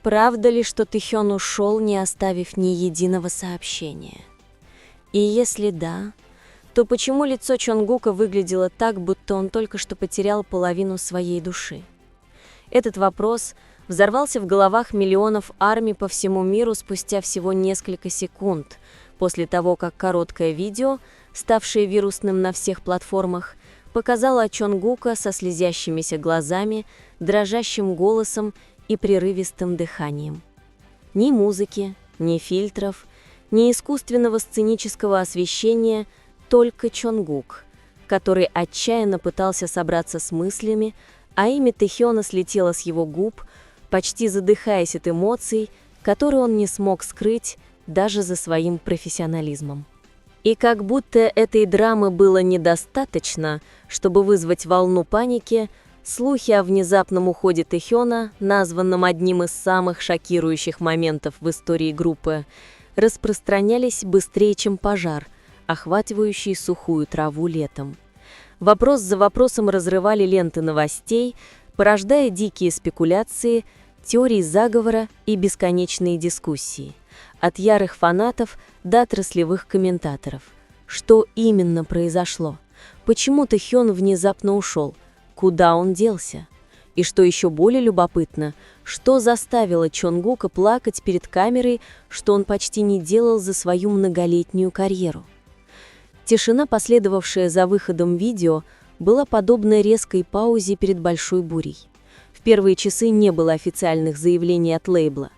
Правда ли, что Тэхён ушел, не оставив ни единого сообщения? И если да, то почему лицо Чонгука выглядело так, будто он только что потерял половину своей души? Этот вопрос взорвался в головах миллионов армий по всему миру спустя всего несколько секунд, после того, как короткое видео, ставшее вирусным на всех платформах, показало Чонгука со слезящимися глазами, дрожащим голосом и прерывистым дыханием. Ни музыки, ни фильтров, ни искусственного сценического освещения, только Чонгук, который отчаянно пытался собраться с мыслями, а имя Тэхёна слетело с его губ, почти задыхаясь от эмоций, которые он не смог скрыть даже за своим профессионализмом. И как будто этой драмы было недостаточно, чтобы вызвать волну паники, слухи о внезапном уходе Тэхёна, названном одним из самых шокирующих моментов в истории группы, распространялись быстрее, чем пожар, охватывающий сухую траву летом. Вопрос за вопросом разрывали ленты новостей, порождая дикие спекуляции, теории заговора и бесконечные дискуссии. От ярых фанатов до отраслевых комментаторов. Что именно произошло? Почему Тэхён внезапно ушел? Куда он делся? И что еще более любопытно, что заставило Чонгука плакать перед камерой, что он почти не делал за свою многолетнюю карьеру? Тишина, последовавшая за выходом видео, была подобна резкой паузе перед большой бурей. В первые часы не было официальных заявлений от лейбла.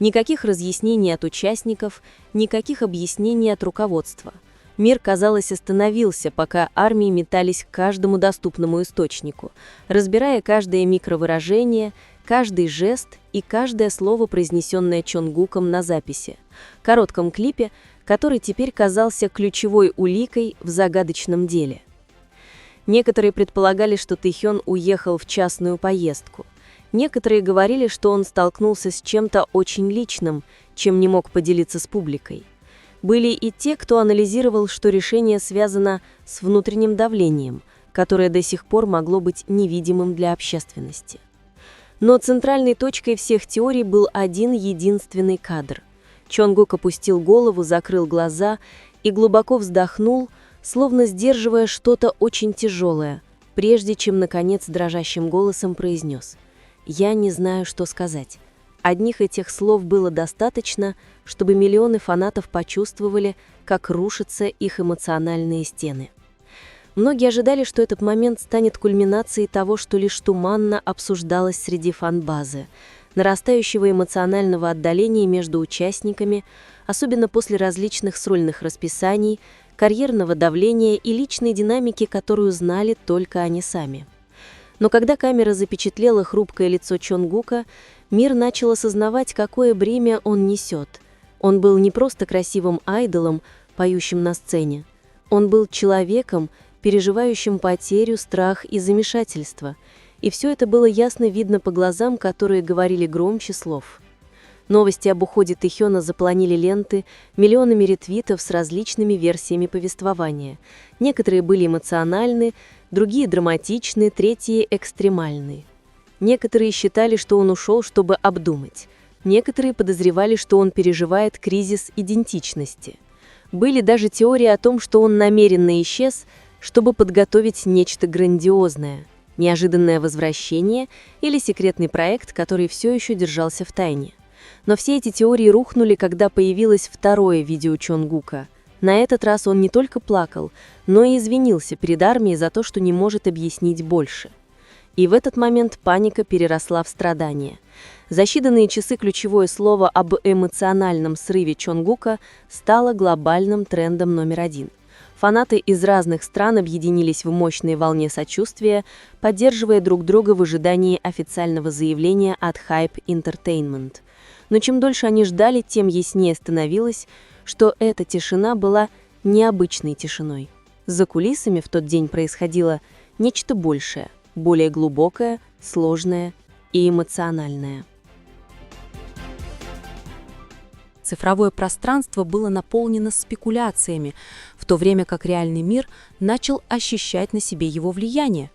Никаких разъяснений от участников, никаких объяснений от руководства. Мир, казалось, остановился, пока армии метались к каждому доступному источнику, разбирая каждое микровыражение, каждый жест и каждое слово, произнесенное Чонгуком на записи, коротком клипе, который теперь казался ключевой уликой в загадочном деле. Некоторые предполагали, что Тэхён уехал в частную поездку. Некоторые говорили, что он столкнулся с чем-то очень личным, чем не мог поделиться с публикой. Были и те, кто анализировал, что решение связано с внутренним давлением, которое до сих пор могло быть невидимым для общественности. Но центральной точкой всех теорий был один единственный кадр. Чонгук опустил голову, закрыл глаза и глубоко вздохнул, словно сдерживая что-то очень тяжелое, прежде чем, наконец, дрожащим голосом произнес: «Я не знаю, что сказать». Одних этих слов было достаточно, чтобы миллионы фанатов почувствовали, как рушатся их эмоциональные стены. Многие ожидали, что этот момент станет кульминацией того, что лишь туманно обсуждалось среди фан-базы, нарастающего эмоционального отдаления между участниками, особенно после различных сольных расписаний, карьерного давления и личной динамики, которую знали только они сами. Но когда камера запечатлела хрупкое лицо Чонгука, мир начал осознавать, какое бремя он несет. Он был не просто красивым айдолом, поющим на сцене. Он был человеком, переживающим потерю, страх и замешательство. И все это было ясно видно по глазам, которые говорили громче слов. Новости об уходе Тэхёна заполонили ленты миллионами ретвитов с различными версиями повествования. Некоторые были эмоциональны, другие драматичны, третьи экстремальны. Некоторые считали, что он ушел, чтобы обдумать. Некоторые подозревали, что он переживает кризис идентичности. Были даже теории о том, что он намеренно исчез, чтобы подготовить нечто грандиозное, неожиданное возвращение или секретный проект, который все еще держался в тайне. Но все эти теории рухнули, когда появилось второе видео Чонгука. На этот раз он не только плакал, но и извинился перед армией за то, что не может объяснить больше. И в этот момент паника переросла в страдание. За считанные часы ключевое слово об эмоциональном срыве Чонгука стало глобальным трендом номер один. Фанаты из разных стран объединились в мощной волне сочувствия, поддерживая друг друга в ожидании официального заявления от Hype Entertainment. Но чем дольше они ждали, тем яснее становилось, что эта тишина была необычной тишиной. За кулисами в тот день происходило нечто большее, более глубокое, сложное и эмоциональное. Цифровое пространство было наполнено спекуляциями, в то время как реальный мир начал ощущать на себе его влияние.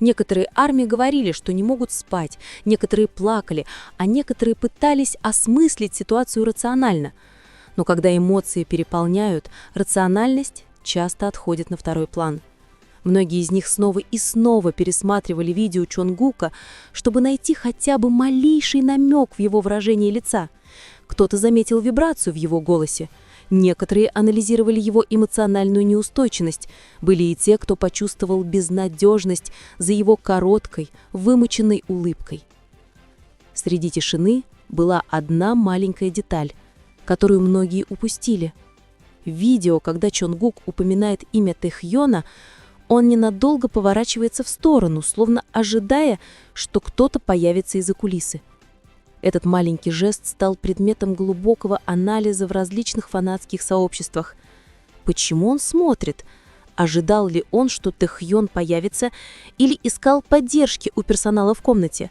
Некоторые армии говорили, что не могут спать, некоторые плакали, а некоторые пытались осмыслить ситуацию рационально. Но когда эмоции переполняют, рациональность часто отходит на второй план. Многие из них снова и снова пересматривали видео Чонгука, чтобы найти хотя бы малейший намек в его выражении лица. Кто-то заметил вибрацию в его голосе. Некоторые анализировали его эмоциональную неустойчивость. Были и те, кто почувствовал безнадежность за его короткой, вымученной улыбкой. Среди тишины была одна маленькая деталь, которую многие упустили. В видео, когда Чонгук упоминает имя Тэхьона, он ненадолго поворачивается в сторону, словно ожидая, что кто-то появится из-за кулисы. Этот маленький жест стал предметом глубокого анализа в различных фанатских сообществах. Почему он смотрит? Ожидал ли он, что Тэхьон появится, или искал поддержки у персонала в комнате?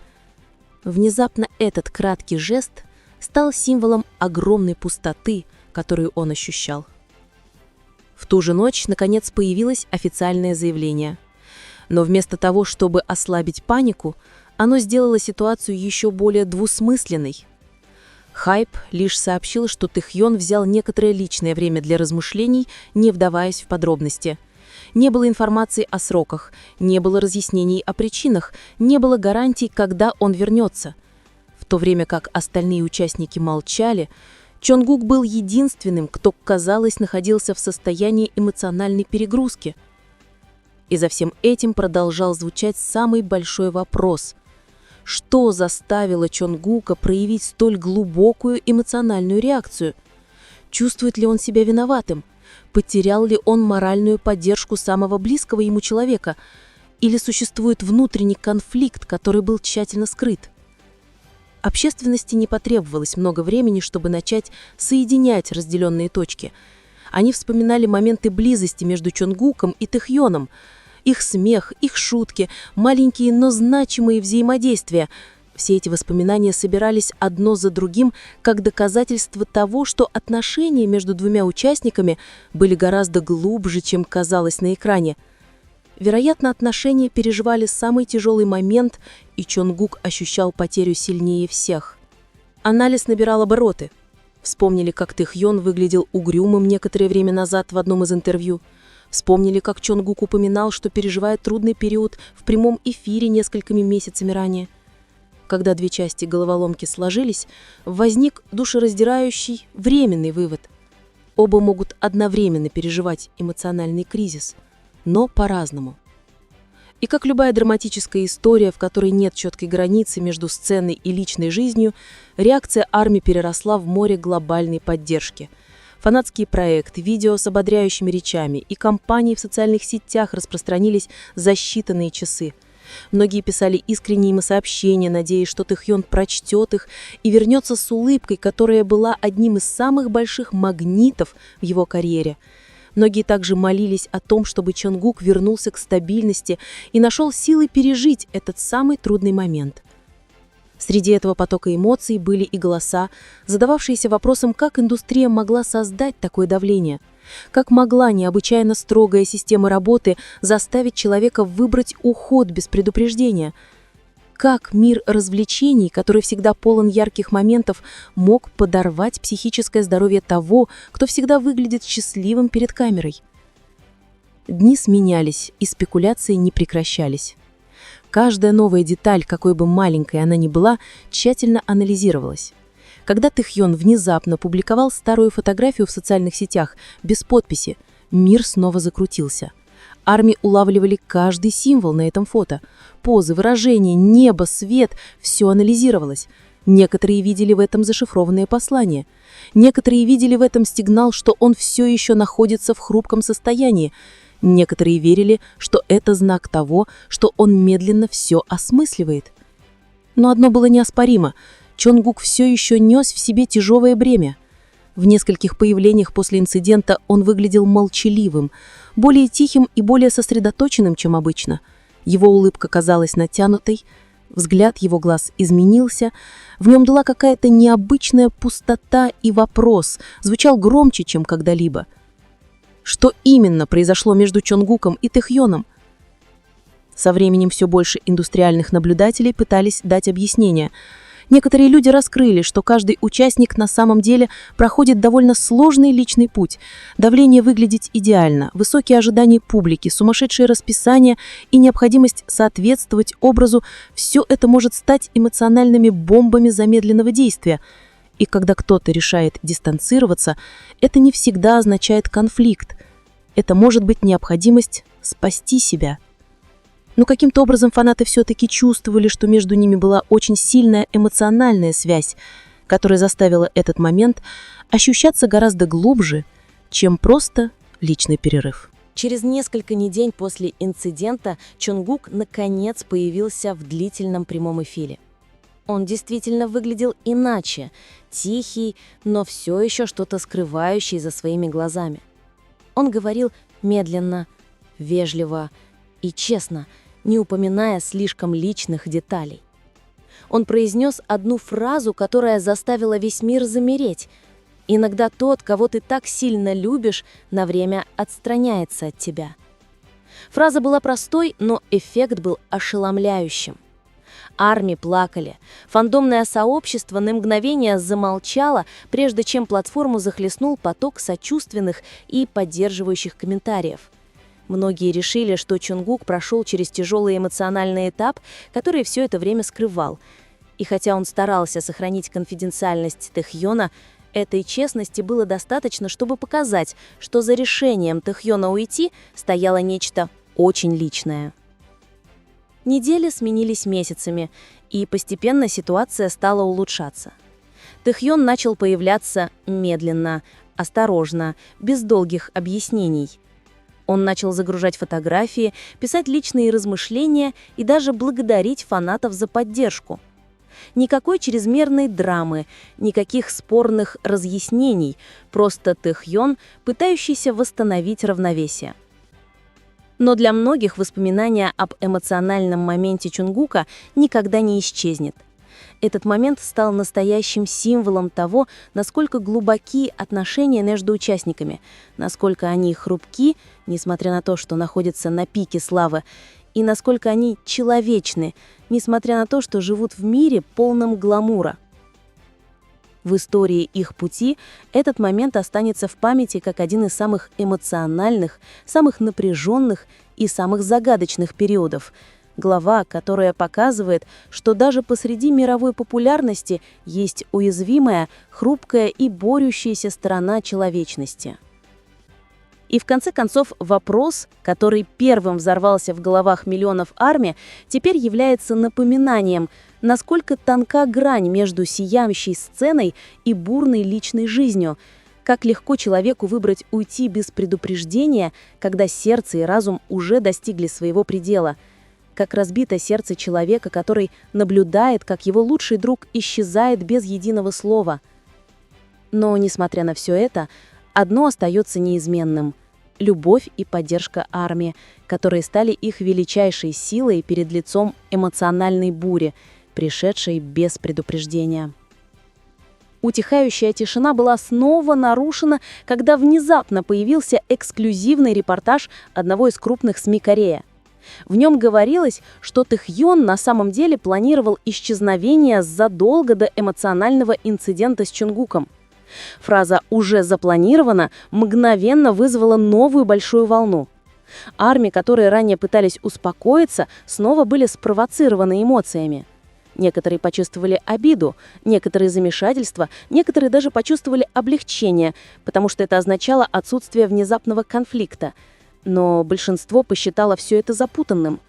Внезапно этот краткий жест стал символом огромной пустоты, которую он ощущал. В ту же ночь, наконец, появилось официальное заявление. Но вместо того, чтобы ослабить панику, оно сделало ситуацию еще более двусмысленной. Хайп лишь сообщил, что Тэхьон взял некоторое личное время для размышлений, не вдаваясь в подробности. Не было информации о сроках, не было разъяснений о причинах, не было гарантий, когда он вернется. В то время как остальные участники молчали, Чонгук был единственным, кто, казалось, находился в состоянии эмоциональной перегрузки. И за всем этим продолжал звучать самый большой вопрос: что заставило Чонгука проявить столь глубокую эмоциональную реакцию? Чувствует ли он себя виноватым? Потерял ли он моральную поддержку самого близкого ему человека? Или существует внутренний конфликт, который был тщательно скрыт? Общественности не потребовалось много времени, чтобы начать соединять разделенные точки. Они вспоминали моменты близости между Чонгуком и Тэхьоном, их смех, их шутки, маленькие, но значимые взаимодействия. Все эти воспоминания собирались одно за другим как доказательство того, что отношения между двумя участниками были гораздо глубже, чем казалось на экране. Вероятно, отношения переживали самый тяжелый момент, и Чонгук ощущал потерю сильнее всех. Анализ набирал обороты. Вспомнили, как Тэхьон выглядел угрюмым некоторое время назад в одном из интервью. Вспомнили, как Чонгук упоминал, что переживает трудный период в прямом эфире несколькими месяцами ранее. Когда две части головоломки сложились, возник душераздирающий временный вывод. Оба могут одновременно переживать эмоциональный кризис, но по-разному. И как любая драматическая история, в которой нет четкой границы между сценой и личной жизнью, реакция армии переросла в море глобальной поддержки. Фанатские проекты, видео с ободряющими речами и кампании в социальных сетях распространились за считанные часы. Многие писали искренние сообщения, надеясь, что Тэхьон прочтет их и вернется с улыбкой, которая была одним из самых больших магнитов в его карьере. Многие также молились о том, чтобы Чонгук вернулся к стабильности и нашел силы пережить этот самый трудный момент. Среди этого потока эмоций были и голоса, задававшиеся вопросом, как индустрия могла создать такое давление, как могла необычайно строгая система работы заставить человека выбрать уход без предупреждения, как мир развлечений, который всегда полон ярких моментов, мог подорвать психическое здоровье того, кто всегда выглядит счастливым перед камерой. Дни сменялись, и спекуляции не прекращались. Каждая новая деталь, какой бы маленькой она ни была, тщательно анализировалась. Когда Тэхьон внезапно публиковал старую фотографию в социальных сетях без подписи, мир снова закрутился. Армии улавливали каждый символ на этом фото. Позы, выражения, небо, свет – все анализировалось. Некоторые видели в этом зашифрованное послание. Некоторые видели в этом сигнал, что он все еще находится в хрупком состоянии. Некоторые верили, что это знак того, что он медленно все осмысливает. Но одно было неоспоримо – Чонгук все еще нес в себе тяжелое бремя. В нескольких появлениях после инцидента он выглядел молчаливым, более тихим и более сосредоточенным, чем обычно. Его улыбка казалась натянутой, взгляд его глаз изменился, в нем была какая-то необычная пустота, и вопрос звучал громче, чем когда-либо. Что именно произошло между Чонгуком и Тэхьоном? Со временем все больше индустриальных наблюдателей пытались дать объяснение. Некоторые люди раскрыли, что каждый участник на самом деле проходит довольно сложный личный путь. Давление выглядеть идеально, высокие ожидания публики, сумасшедшее расписание и необходимость соответствовать образу – все это может стать эмоциональными бомбами замедленного действия. И когда кто-то решает дистанцироваться, это не всегда означает конфликт. Это может быть необходимость спасти себя. Но каким-то образом фанаты все-таки чувствовали, что между ними была очень сильная эмоциональная связь, которая заставила этот момент ощущаться гораздо глубже, чем просто личный перерыв. Через несколько недель после инцидента Чонгук наконец появился в длительном прямом эфире. Он действительно выглядел иначе, тихий, но все еще что-то скрывающий за своими глазами. Он говорил медленно, вежливо и честно, не упоминая слишком личных деталей. Он произнес одну фразу, которая заставила весь мир замереть. «Иногда тот, кого ты так сильно любишь, на время отстраняется от тебя». Фраза была простой, но эффект был ошеломляющим. Армии плакали. Фандомное сообщество на мгновение замолчало, прежде чем платформу захлестнул поток сочувственных и поддерживающих комментариев. Многие решили, что Чонгук прошел через тяжелый эмоциональный этап, который все это время скрывал. И хотя он старался сохранить конфиденциальность Тэхьона, этой честности было достаточно, чтобы показать, что за решением Тэхьона уйти стояло нечто очень личное. Недели сменились месяцами, и постепенно ситуация стала улучшаться. Тэхьон начал появляться медленно, осторожно, без долгих объяснений. Он начал загружать фотографии, писать личные размышления и даже благодарить фанатов за поддержку. Никакой чрезмерной драмы, никаких спорных разъяснений, просто Тэхьон, пытающийся восстановить равновесие. Но для многих воспоминания об эмоциональном моменте Чонгука никогда не исчезнет. Этот момент стал настоящим символом того, насколько глубоки отношения между участниками, насколько они хрупки, несмотря на то, что находятся на пике славы, и насколько они человечны, несмотря на то, что живут в мире, полном гламура. В истории их пути этот момент останется в памяти как один из самых эмоциональных, самых напряженных и самых загадочных периодов. Глава, которая показывает, что даже посреди мировой популярности есть уязвимая, хрупкая и борющаяся сторона человечности. И в конце концов вопрос, который первым взорвался в головах миллионов армий, теперь является напоминанием, насколько тонка грань между сияющей сценой и бурной личной жизнью, как легко человеку выбрать уйти без предупреждения, когда сердце и разум уже достигли своего предела, как разбито сердце человека, который наблюдает, как его лучший друг исчезает без единого слова. Но, несмотря на все это, одно остается неизменным – любовь и поддержка армии, которые стали их величайшей силой перед лицом эмоциональной бури, пришедшей без предупреждения. Утихающая тишина была снова нарушена, когда внезапно появился эксклюзивный репортаж одного из крупных СМИ Кореи. В нем говорилось, что Тэхьон на самом деле планировал исчезновение задолго до эмоционального инцидента с Чонгуком. Фраза «уже запланировано» мгновенно вызвала новую большую волну. Армии, которые ранее пытались успокоиться, снова были спровоцированы эмоциями. Некоторые почувствовали обиду, некоторые замешательство, некоторые даже почувствовали облегчение, потому что это означало отсутствие внезапного конфликта. Но большинство посчитало все это запутанным.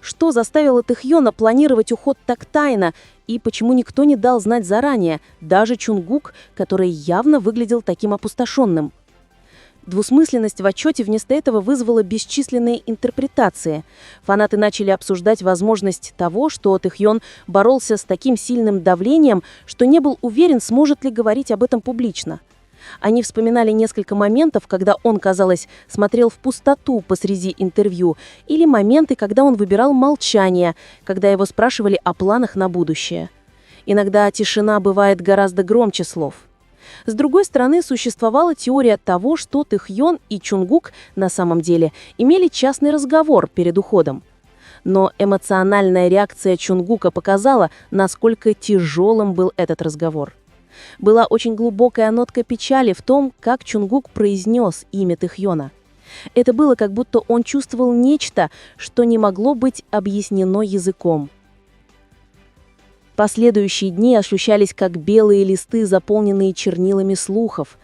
Что заставило Тэхьона планировать уход так тайно, и почему никто не дал знать заранее, даже Чонгук, который явно выглядел таким опустошенным? Двусмысленность в отчете вместо этого вызвала бесчисленные интерпретации. Фанаты начали обсуждать возможность того, что Тэхьон боролся с таким сильным давлением, что не был уверен, сможет ли говорить об этом публично. Они вспоминали несколько моментов, когда он, казалось, смотрел в пустоту посреди интервью, или моменты, когда он выбирал молчание, когда его спрашивали о планах на будущее. Иногда тишина бывает гораздо громче слов. С другой стороны, существовала теория того, что Тэхьон и Чонгук на самом деле имели частный разговор перед уходом. Но эмоциональная реакция Чонгука показала, насколько тяжелым был этот разговор. Была очень глубокая нотка печали в том, как Чонгук произнес имя Тэхьона. Это было, как будто он чувствовал нечто, что не могло быть объяснено языком. Последующие дни ощущались как белые листы, заполненные чернилами слухов.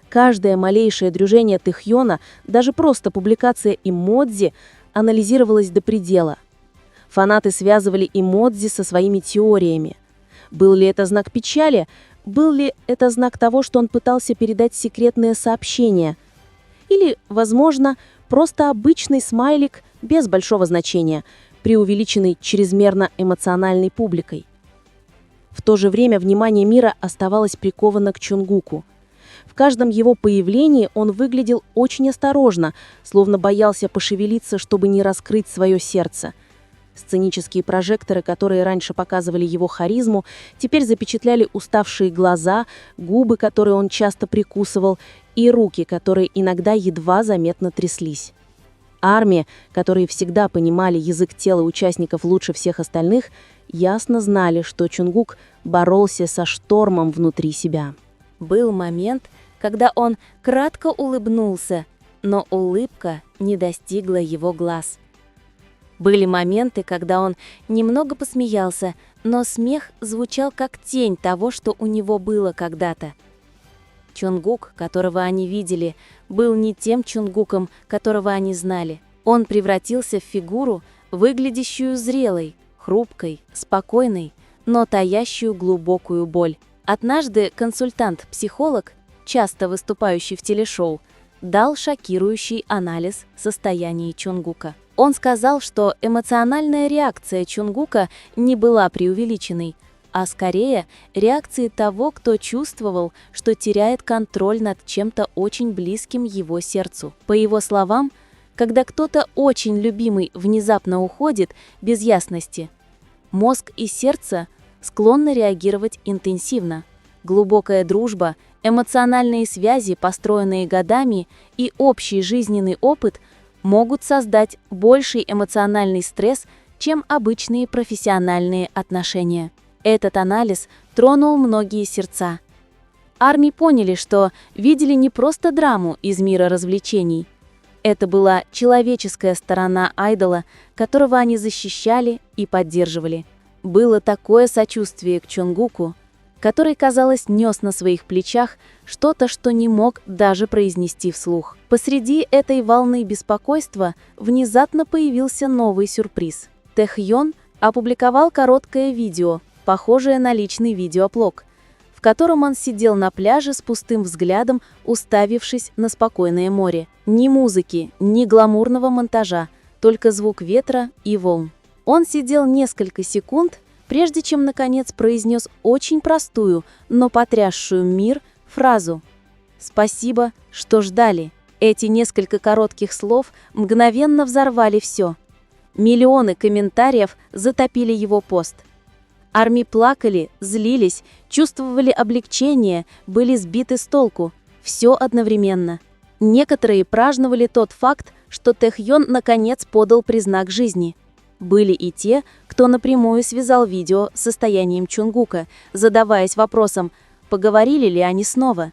Каждое малейшее движение Тэхьона, даже просто публикация эмодзи, анализировалась до предела. Фанаты связывали эмодзи со своими теориями. Был ли это знак печали? Был ли это знак того, что он пытался передать секретное сообщение? Или, возможно, просто обычный смайлик без большого значения, преувеличенный чрезмерно эмоциональной публикой? В то же время внимание мира оставалось приковано к Чонгуку. В каждом его появлении он выглядел очень осторожно, словно боялся пошевелиться, чтобы не раскрыть свое сердце. Сценические прожекторы, которые раньше показывали его харизму, теперь запечатляли уставшие глаза, губы, которые он часто прикусывал, и руки, которые иногда едва заметно тряслись. Армия, которые всегда понимали язык тела участников лучше всех остальных, ясно знали, что Чонгук боролся со штормом внутри себя. Был момент, когда он кратко улыбнулся, но улыбка не достигла его глаз. Были моменты, когда он немного посмеялся, но смех звучал как тень того, что у него было когда-то. Чонгук, которого они видели, был не тем Чонгуком, которого они знали. Он превратился в фигуру, выглядящую зрелой, хрупкой, спокойной, но таящую глубокую боль. Однажды консультант-психолог, часто выступающий в телешоу, дал шокирующий анализ состояния Чонгука. Он сказал, что эмоциональная реакция Чонгука не была преувеличенной, а скорее реакцией того, кто чувствовал, что теряет контроль над чем-то очень близким его сердцу. По его словам, когда кто-то очень любимый внезапно уходит без ясности, мозг и сердце склонны реагировать интенсивно. Глубокая дружба, эмоциональные связи, построенные годами, и общий жизненный опыт могут создать больший эмоциональный стресс, чем обычные профессиональные отношения. Этот анализ тронул многие сердца. Армии поняли, что видели не просто драму из мира развлечений. Это была человеческая сторона айдола, которого они защищали и поддерживали. Было такое сочувствие к Чонгуку, который, казалось, нес на своих плечах что-то, что не мог даже произнести вслух. Посреди этой волны беспокойства внезапно появился новый сюрприз. Тэхьон опубликовал короткое видео, похожее на личный видеоблог, в котором он сидел на пляже с пустым взглядом, уставившись на спокойное море. Ни музыки, ни гламурного монтажа, только звук ветра и волн. Он сидел несколько секунд, прежде чем, наконец, произнес очень простую, но потрясшую мир фразу «Спасибо, что ждали». Эти несколько коротких слов мгновенно взорвали все. Миллионы комментариев затопили его пост. Армии плакали, злились, чувствовали облегчение, были сбиты с толку. Все одновременно. Некоторые праздновали тот факт, что Тэхьон наконец подал признак жизни. Были и те, кто напрямую связал видео с состоянием Чонгука, задаваясь вопросом, поговорили ли они снова.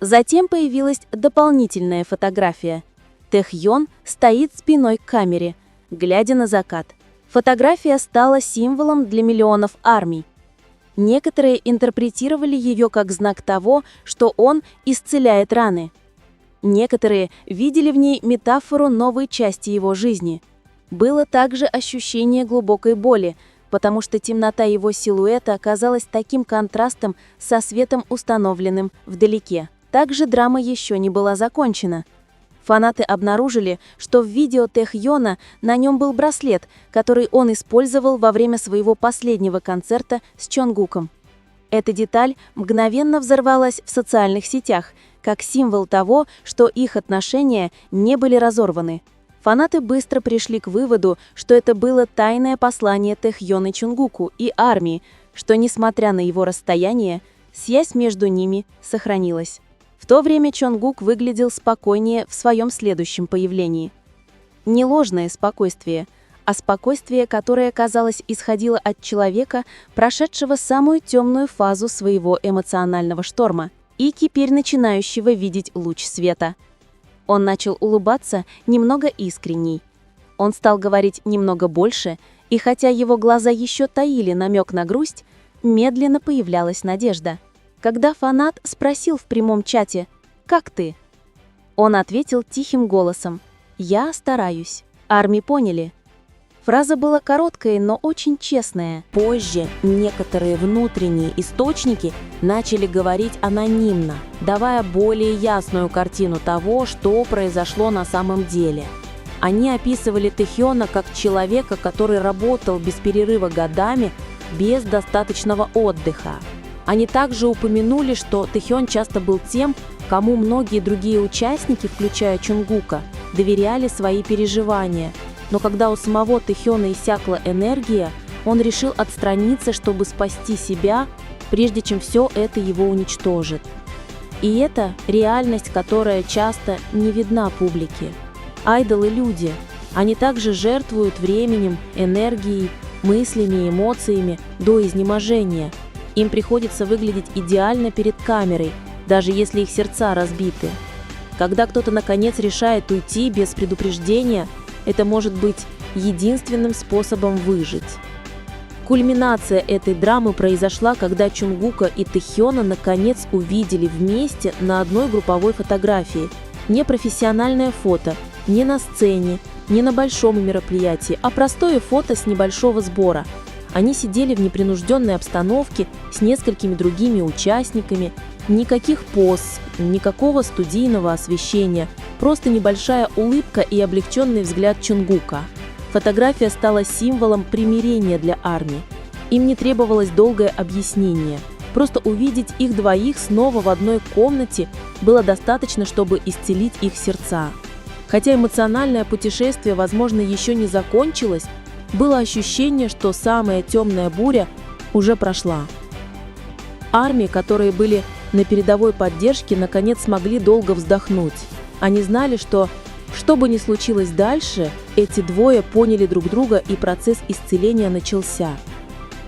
Затем появилась дополнительная фотография. Тэхьон стоит спиной к камере, глядя на закат. Фотография стала символом для миллионов армий. Некоторые интерпретировали ее как знак того, что он исцеляет раны. Некоторые видели в ней метафору новой части его жизни. Было также ощущение глубокой боли, потому что темнота его силуэта оказалась таким контрастом со светом, установленным вдалеке. Также драма еще не была закончена. Фанаты обнаружили, что в видео Тэхьона на нем был браслет, который он использовал во время своего последнего концерта с Чонгуком. Эта деталь мгновенно взорвалась в социальных сетях, как символ того, что их отношения не были разорваны. Фанаты быстро пришли к выводу, что это было тайное послание Тэхьона Чонгуку и армии, что, несмотря на его расстояние, связь между ними сохранилась. В то время Чонгук выглядел спокойнее в своем следующем появлении. Не ложное спокойствие, а спокойствие, которое, казалось, исходило от человека, прошедшего самую темную фазу своего эмоционального шторма и теперь начинающего видеть луч света. Он начал улыбаться немного искренней. Он стал говорить немного больше, и хотя его глаза еще таили намек на грусть, медленно появлялась надежда. Когда фанат спросил в прямом чате «Как ты?», он ответил тихим голосом «Я стараюсь». Арми поняли. Фраза была короткой, но очень честная. Позже некоторые внутренние источники начали говорить анонимно, давая более ясную картину того, что произошло на самом деле. Они описывали Тэхёна как человека, который работал без перерыва годами, без достаточного отдыха. Они также упомянули, что Тэхён часто был тем, кому многие другие участники, включая Чонгука, доверяли свои переживания. Но когда у самого Тэхёна иссякла энергия, он решил отстраниться, чтобы спасти себя, прежде чем все это его уничтожит. И это реальность, которая часто не видна публике. Айдолы – люди. Они также жертвуют временем, энергией, мыслями и эмоциями до изнеможения. Им приходится выглядеть идеально перед камерой, даже если их сердца разбиты. Когда кто-то наконец решает уйти без предупреждения, это может быть единственным способом выжить. Кульминация этой драмы произошла, когда Чонгука и Тэхёна наконец увидели вместе на одной групповой фотографии. Не профессиональное фото, не на сцене, не на большом мероприятии, а простое фото с небольшого сбора. Они сидели в непринужденной обстановке с несколькими другими участниками. Никаких поз, никакого студийного освещения, просто небольшая улыбка и облегченный взгляд Чонгука. Фотография стала символом примирения для Арми. Им не требовалось долгое объяснение. Просто увидеть их двоих снова в одной комнате было достаточно, чтобы исцелить их сердца. Хотя эмоциональное путешествие, возможно, еще не закончилось, было ощущение, что самая темная буря уже прошла. Арми, которые были на передовой поддержке, наконец смогли долго вздохнуть. Они знали, что бы ни случилось дальше, эти двое поняли друг друга, и процесс исцеления начался.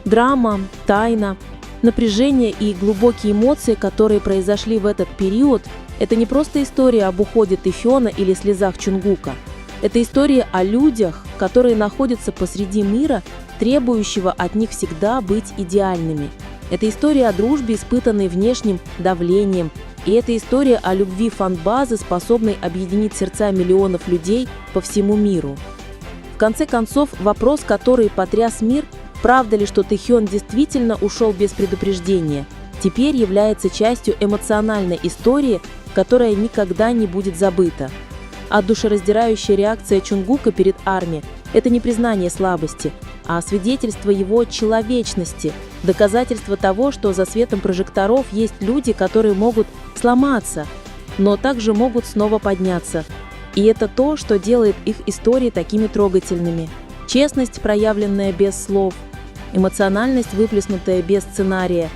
Драма, тайна, напряжение и глубокие эмоции, которые произошли в этот период, это не просто история об уходе Тэхёна или слезах Чонгука. Это история о людях, которые находятся посреди мира, требующего от них всегда быть идеальными. Это история о дружбе, испытанной внешним давлением. И это история о любви фан-базы, способной объединить сердца миллионов людей по всему миру. В конце концов, вопрос, который потряс мир, правда ли, что Тэхён действительно ушел без предупреждения, теперь является частью эмоциональной истории, которая никогда не будет забыта. А душераздирающая реакция Чонгука перед Арми – это не признание слабости, а свидетельство его человечности, доказательство того, что за светом прожекторов есть люди, которые могут сломаться, но также могут снова подняться. И это то, что делает их истории такими трогательными. Честность, проявленная без слов, эмоциональность, выплеснутая без сценария,